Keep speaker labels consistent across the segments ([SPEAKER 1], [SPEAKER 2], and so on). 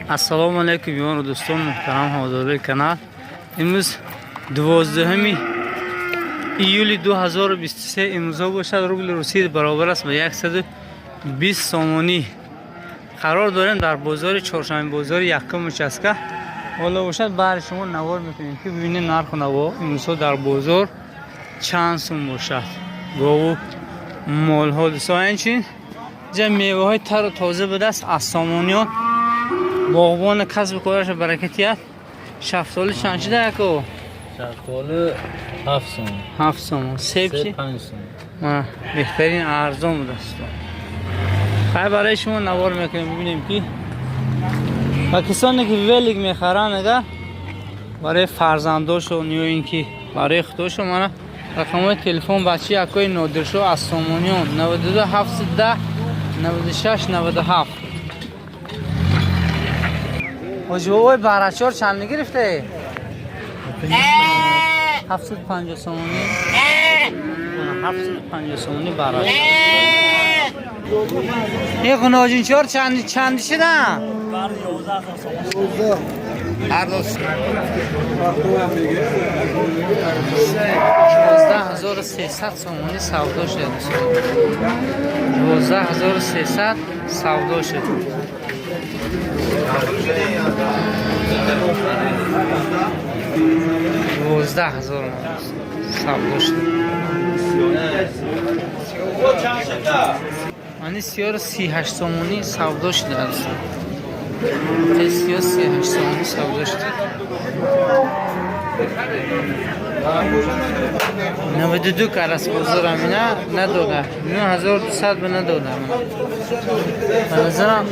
[SPEAKER 1] ассалому алайкум ёрон дӯстон муҳтарам ҳаводории канал. имрӯз 12 июли 2023 имрӯзҳо бошад. рубли русӣ баробар аст ба 120 сомонӣ. қарор дорем дар бозори чоршанбе, бозори якум участка. ҳоло бошад баъри шумо навор мекунем ки бибинем нарху наво имрӯзҳо дар бозор чанд сум бошад. гову молҳо дӯстон, инчунин ҷа меваҳои тару тоза будааст. аз сомониён боғбон касби кораш баракатият. шафтоли чанд шуда яко?
[SPEAKER 2] шафтоли 7 сом.
[SPEAKER 1] 7 сом. себ чи?
[SPEAKER 2] 5 сом.
[SPEAKER 1] беҳтарин арзон будааст. хай барои шумо навор мекунем бибинем ки ва кисоне ки велик мехаранд агар барои фарзандошон ё ин ки барои худошон мана рақамҳои телефон бачи якои нодиршо аз сомониён 92 710 96 97. ҳоҷибобои барачор чанд мегирифте? 750 сомонӣ. 750 сомонӣ барачор. این قناجینچار چندی شدن؟ 12300 سومانی سودا شد. 12300 سودا شد. 12000 سودا شد. من سیار 38 سومانی سودا شده است. سیار 38 سومانی سودا شده. 92 کارس بازار امینا نداده. 9200 به نداده. به نظرم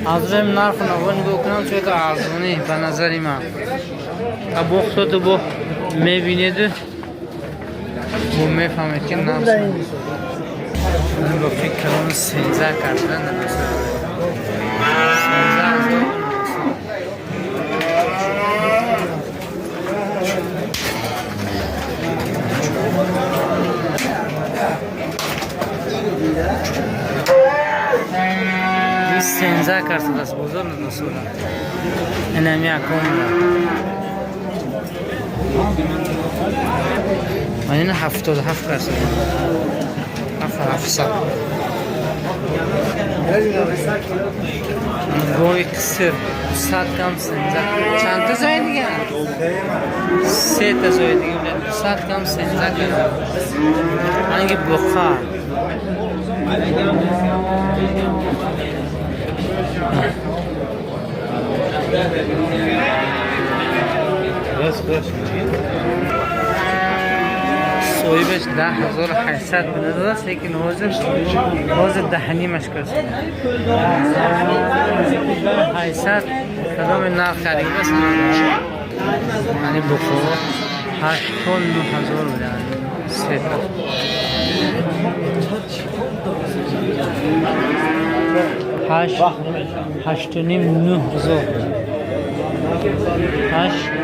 [SPEAKER 1] از روی نرخ نوانی بکنم چون که ارزانی به نظری من. ابو خود بو میبینید بو میفهمید که نرخ. من با فکرم 13 کردن نمیشه. 13 کرد است بزرگ نسولا. اینمی اکوم. من این 77 کرد. 700. گوی کسر 100 کم 13. چند تا زاید دیگه؟ 3 تا زاید دیگه. 100 کم 13 کرد. آنگی بخار. صویبش 10800 بنده است لیکن حوض دهنیمش کرد 800 کدام نرخ خرید است یعنی بخور 89000 بوده 3 تا 8 9 9000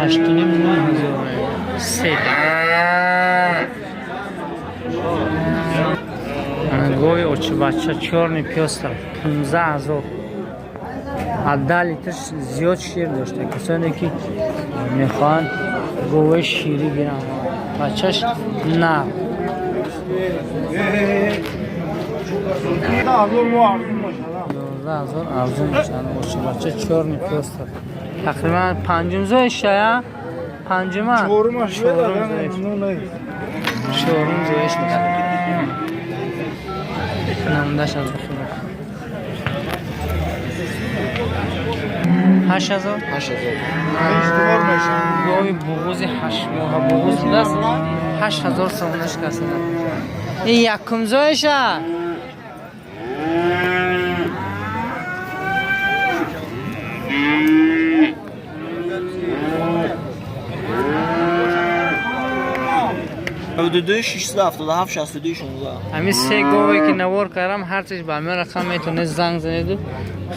[SPEAKER 1] 8 9 9000 3 گوی اوچ بچه چورنی پیاستر 15000 10 لیتر زیاد شیر داشته. کسانی که میخوان گوی شیری گیرن بچهش نه 12000 ارزون میشن. اوچ بچه چورنی پیاستر تقریبا پنجم زایش یا پنجم شورم زایش میکنه. نمدش از بخیر 8000 گوی بغوزی 8 ماه بغوز دست 8000 سومنش کسی این یکم زایشه
[SPEAKER 2] حدود 677 62 16.
[SPEAKER 1] همین سه گوی که نوار کردم هر چیز به من رقم میتونه زنگ زنید و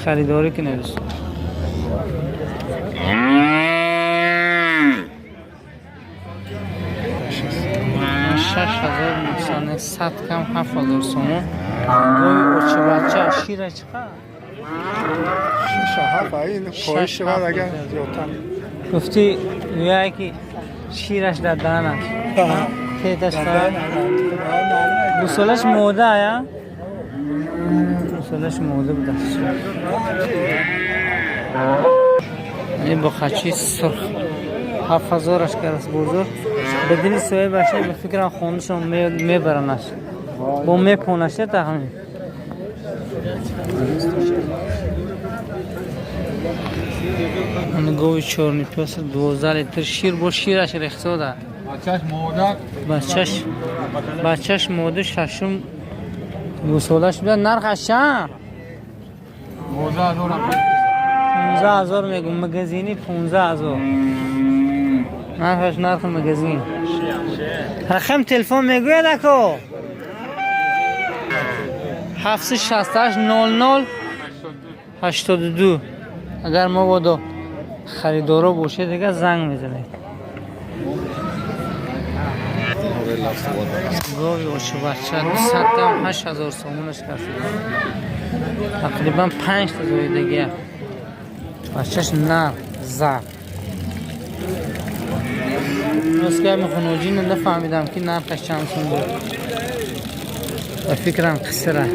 [SPEAKER 1] خریداری کنید. 6000 100 کم 7000 سومون. گوی اوچه بچه شیره چقدر
[SPEAKER 3] شهر این پایش شود اگر زیادتر
[SPEAKER 1] گفتی یا که شیرش در دهنش تیتش فرد بوسولش موده یا؟ بوسولش موده بوده این با خچی سرخ 7000 کرس بزرگ به دلی سوی باشه به فکرم خونشون میبرنش با میپونشه تخمین این گوی چورنی پیاس 12 لیتر شیر با شیرش ریخته ده بچهش موده ششم گوسولش بیاد نرخش چند؟ 15000 میگم مگزینی 15000 نرخش نرخ مگزین رقم تلفن میگوید اکو 768 00 82 اگر ما بودو خریدارا باشه دیگه زنگ میزنید گاوی باشه بچه 8000 سومونش کرد تقریبا 5 تا زایدگی بچهش نه زرد روز که میخونوجی نفهمیدم که نرخش چند سون بود و فکرم قصره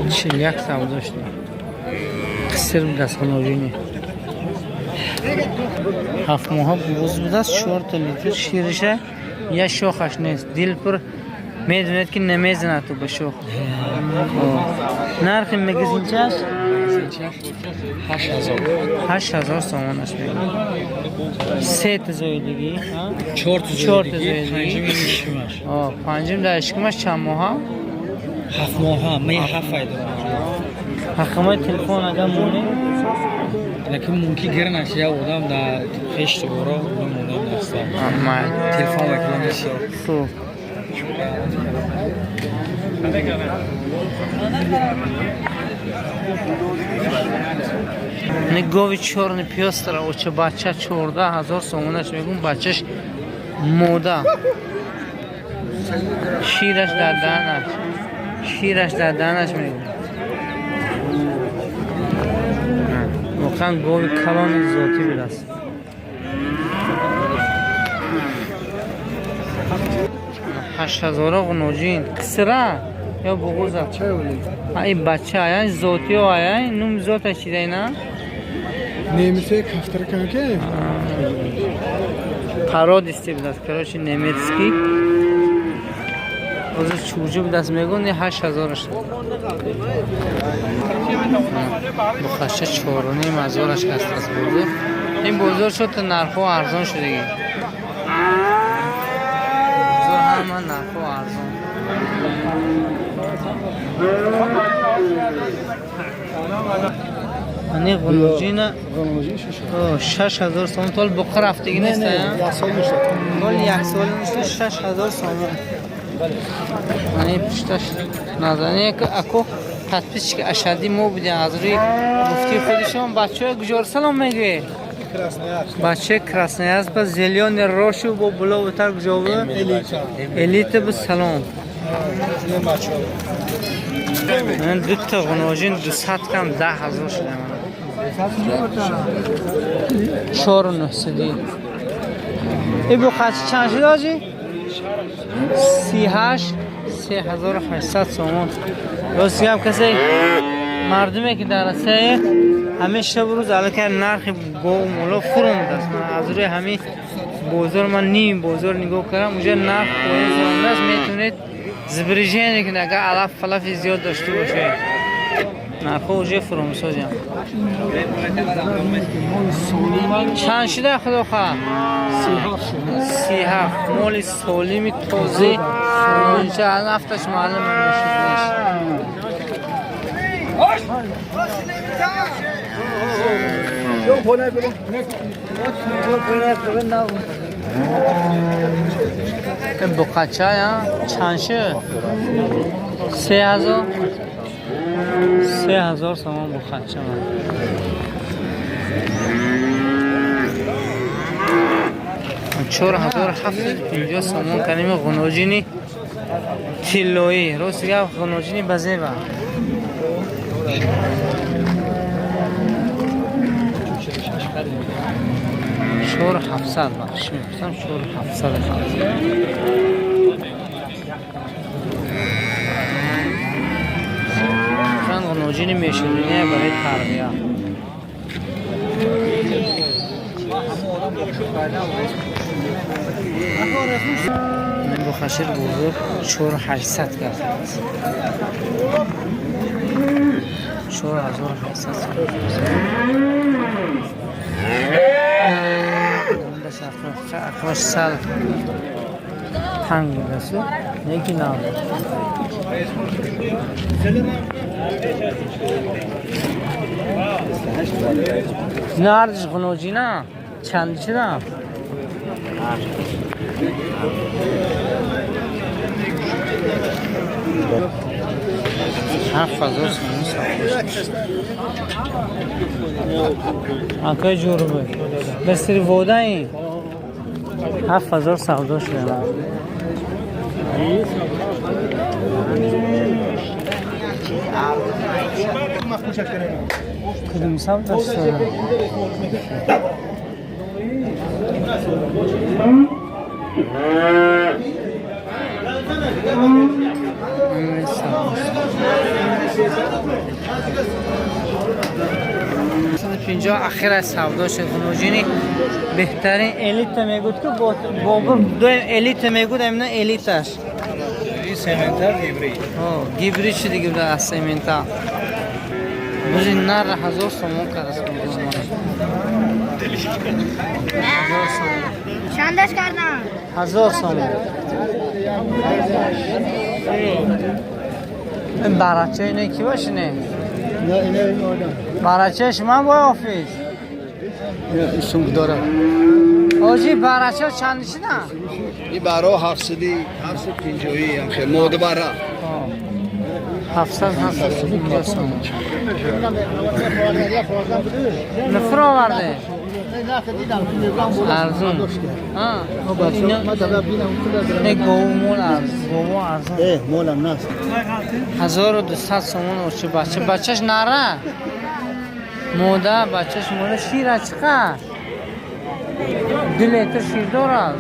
[SPEAKER 1] چه یک سو داشتم قصر بود از خونوجینی 7 ماه بوز بود از 4 تا لیتر شیرشه یا شوخش نیست دل پر میدونید که نمیزنه تو به شوخ نرخ مگزین چه هست؟ 8000 سامانش بگیم 3 تا زایدگی 4 تا زایدگی پنجم در اشکمش چند ماه
[SPEAKER 2] 7 ماه می 7 فایده
[SPEAKER 1] حقمای تلفن اگر مونه
[SPEAKER 2] لكن ممكن غيرنا اشياء ودام دا خشت ورا ودام نفسه
[SPEAKER 1] اما
[SPEAKER 2] تلفون لكن اشياء
[SPEAKER 1] خوب نگاوی چورنی پیاستره و چه بچه 14000 سومونش میگم بچهش موده شیرش در دهنش میگم واقعا گاوی کلان ذاتی بیرست 8000 غنوجین قصره یا بغوزه این بچه آیا ذاتی آیا نوم ذات چیده نه
[SPEAKER 3] نمیشه کفتر کنه که
[SPEAKER 1] پراد استی بیدست کراشی نمیتسکی از چوجو بیدست میگون 8000 شد بخشه 4.5 کست از بزرگ این بزرگ شد تا نرخو ارزان شده من نرخو ارزان اینی غنوجین 6000 سوم تول بقر هفتگی نیست
[SPEAKER 3] یک سال میشه
[SPEAKER 1] تول یک سال میشه 6000 سوم اینی پشتش نازنی که اکو تطبیش که اشدی مو بودیم از روی گفتی خودشون بچه گجار سلام میگه بچه کراسنیاز با زلیون روشو با بلا و تر گجاوه الیت با سلام من دو تا غنوجین 200 کم 10000 شده من 4900 ای بو خاص چند شده آجی 38,800 سومون راستی هم کسی مردمی که در رسه همیشه بروز علاقه نرخ گو مولا فروم دست از روی همین بازار من نیم بازار نگاه کردم اونجا نرخ کوی زنده است میتونید زبریجینی که نگه علف فلافی زیاد داشته باشه نرخ اونجا فروم سازیم چند شده خدا خواه 37 مولی سولیمی توزی اونجا نفتش معلم میشید این بقچه ها چند شه 3000 سامان بقچه من چهار هزار هفتاد اینجا سامان کنیم غنوجینی تیلویی راست گفت غنوجینی بزیبه 4700 بخش می‌کنم 4700 خان غنوجینی میشونیه برای تربیه من با خشر بزرگ 4800 کرده 4800 اخراج سال تنگ بسو یکی نام ناردش غنوجی نه چند چی نه 7000 سوم آنکای جوربه بسیاری ووده این 7000 سودا شده کدوم سودا شده اینجا اخیر از سودا شد غنوجینی بهترین الیت میگود که بابر دو الیت میگود اینا الیتش
[SPEAKER 2] سیمنتر گیبری
[SPEAKER 1] گیبری چی دیگه بوده از سیمنتا بوزی نر 1000 سومون کرد
[SPEAKER 4] چندش کردن
[SPEAKER 1] 1000 سومون این براچه اینه کی باشینه
[SPEAKER 3] نه اینه این آدم
[SPEAKER 1] براچه شما با آفیس
[SPEAKER 3] ایشون داره
[SPEAKER 1] آجی براچه چند شدن
[SPEAKER 5] این برا 750 هم خیلی موده برا
[SPEAKER 1] 700 اینجا سومون نفر آورده ارزون نه گومول ارزون
[SPEAKER 3] مول الناس
[SPEAKER 1] 1200 سومون اوچه بچهش نره موده بچهش موده شیر چقدر 2 لیتر شیر داره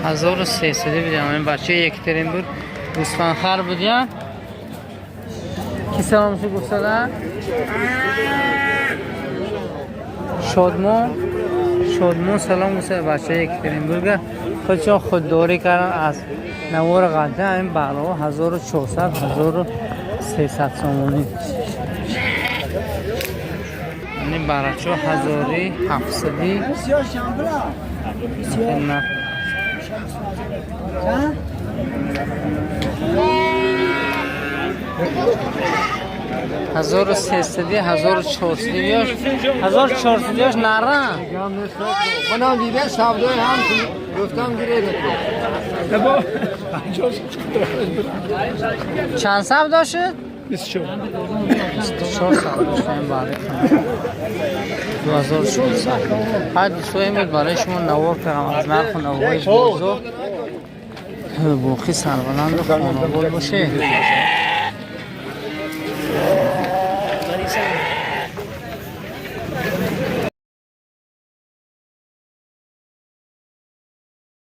[SPEAKER 1] 1300 بیدیم این بچه یک ترین بود گوسفند خر بودیم کی سلامشو گفته ده شادمون سلام گفته بچه یک ترین بود خودشون خودداری کردن از نوار قلده این بالا 1400 1300 سومونی این برچه 1700 نه 1300 1400 بیاش 1400 بیاش نره
[SPEAKER 5] منم دیده سودای هم گفتم گیره
[SPEAKER 1] چند سودا شد؟
[SPEAKER 3] 24
[SPEAKER 1] سودا شد این باره 2400 هر دوستایی بود برای شما نوار کردم از نرخ نواری بزرگ بوخی سربلند و خانوال باشه